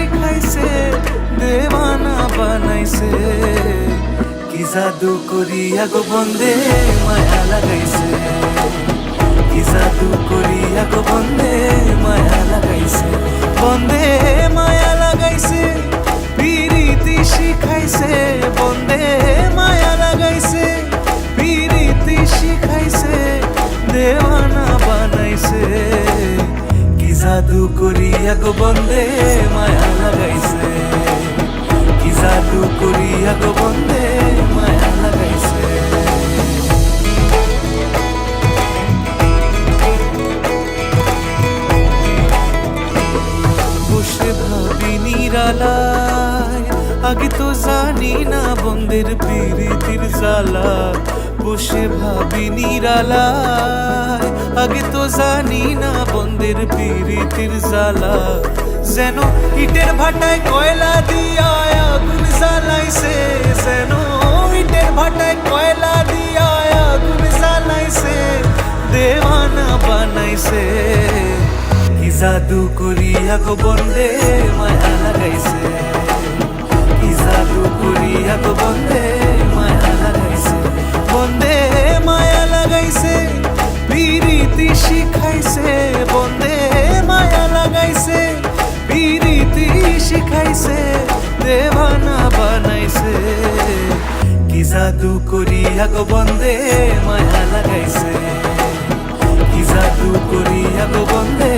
শিখাইছে দেওয়ানা বানাইছে কি জাদু করিয়া গো বন্দে মায়া লাগাইছে কি জাদু করিয়া গো বন্দে মায়া লাগাইছে বন্দে মায়া লাগাইছে পিরিতি শিখাইছে বন্দে মায়া লাগাইছে পিরিতি শিখাইছে দেওয়ানা বানাইছে কি জাদু করিয়া গো বন্দে মায়া লাগাইছে কি জাদু করিয়া গো বন্দে মায়া লাগাইছে বসে ভাবি নিরালায় আগে তো জানি না বন্দের প্রীতির জ্বালা বসে ভাবি নিরালায় আগে তো জানি না বন্দের প্রীতির জ্বালা যেন ইটের ভাটায় কয়লা দিয়া আগুন জ্বালাইছে যেন ইটের ভাটায় কয়লা দিয়া আগুন জ্বালাইছে দেওয়ানা বানাইছে কি জাদু করিয়া গো বন্দে মায়া লাগাইছে কি জাদু করিয়া গো বন্দে মায়া লাগাইছে বন্দে মায়া লাগাইছে পিরিতি শিখাইছে বন্দে মায়া লাগাইছে পিরিতি শিখাইছে দেওয়ানা বানাইছে কি জাদু করিয়া গো বন্দে মায়া লাগাইছে কি জাদু করিয়া গো বন্দে